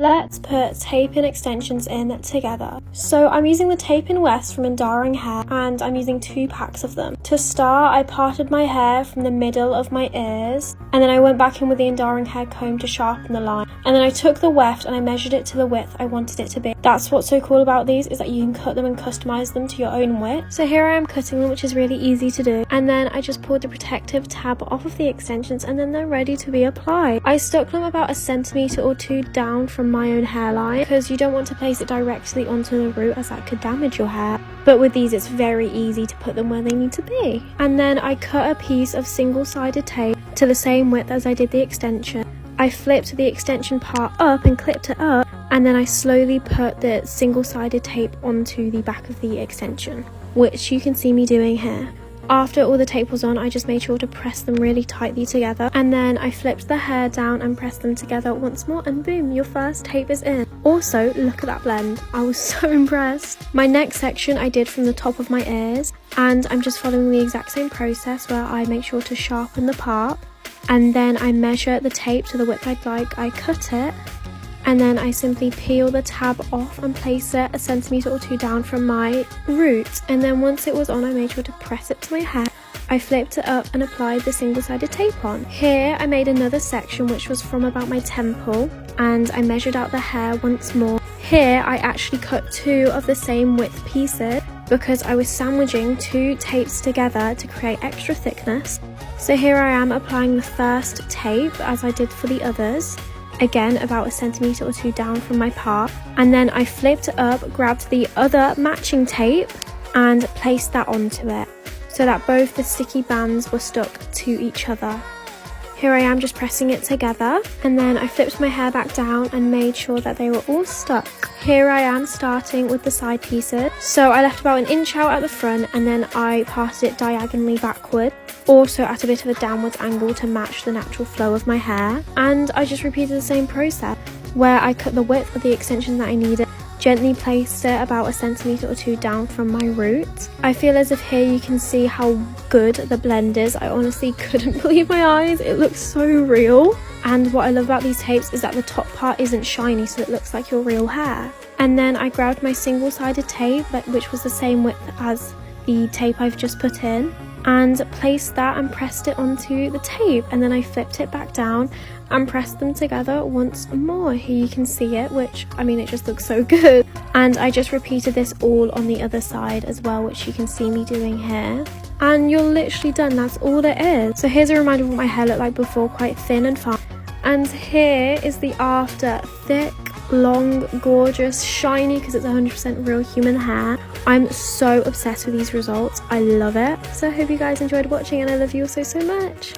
Let's put tape-in extensions in together. So I'm using the tape-in Wefts from UIHAIR and I'm using 2 packs of them. To start, I parted my hair from the middle of my ears and then I went back in with the UIHAIR comb to sharpen the line. And then I took the weft and I measured it to the width I wanted it to be. That's what's so cool about these, is that you can cut them and customize them to your own width. So here I am cutting them, which is really easy to do. And then I just pulled the protective tab off of the extensions and then they're ready to be applied. I stuck them about 1 centimeter or 2 down from my own hairline because you don't want to place it directly onto the root as that could damage your hair. But with these it's very easy to put them where they need to be. And then I cut a piece of single-sided tape to the same width as I did the extension. I flipped the extension part up and clipped it up, and then I slowly put the single-sided tape onto the back of the extension, which you can see me doing here. After all the tape was on, I just made sure to press them really tightly together, and then I flipped the hair down and pressed them together once more, and boom, your first tape is in. Also, look at that blend. I was so impressed. My next section I did from the top of my ears, and I'm just following the exact same process where I make sure to sharpen the part, and then I measure the tape to the width I'd like. I cut it, and then I simply peel the tab off and place it 1 centimeter or 2 down from my root. And then once it was on, I made sure to press it to my hair. I flipped it up and applied the single-sided tape on. Here I made another section which was from about my temple, and I measured out the hair once more. Here I actually cut 2 of the same width pieces because I was sandwiching 2 tapes together to create extra thickness. So here I am applying the first tape as I did for the others. Again, about 1 centimeter or 2 down from my part, and then I flipped it up, grabbed the other matching tape and placed that onto it so that both the sticky bands were stuck to each other. Here I am just pressing it together, and then I flipped my hair back down and made sure that they were all stuck. Here I am starting with the side pieces. So I left about 1 inch out at the front, and then I parted it diagonally backward, also at a bit of a downwards angle to match the natural flow of my hair. And I just repeated the same process where I cut the width of the extension that I needed, gently placed it about 1 centimeter or 2 down from my root. I feel as if here you can see how good the blend is. I honestly couldn't believe my eyes. It looks so real. And what I love about these tapes is that the top part isn't shiny, so it looks like your real hair. And then I grabbed my single-sided tape, which was the same width as the tape I've just put in, and placed that and pressed it onto the tape, and then I flipped it back down and pressed them together once more. Here you can see it, which, I mean, it just looks so good. And I just repeated this all on the other side as well, which you can see me doing here. And you're literally done. That's all it is. So here's a reminder of what my hair looked like before, quite thin and fine. And here is the after. Thick, long, gorgeous, shiny, because it's 100% real human hair. I'm so obsessed with these results. I love it. So I hope you guys enjoyed watching, and I love you all so much.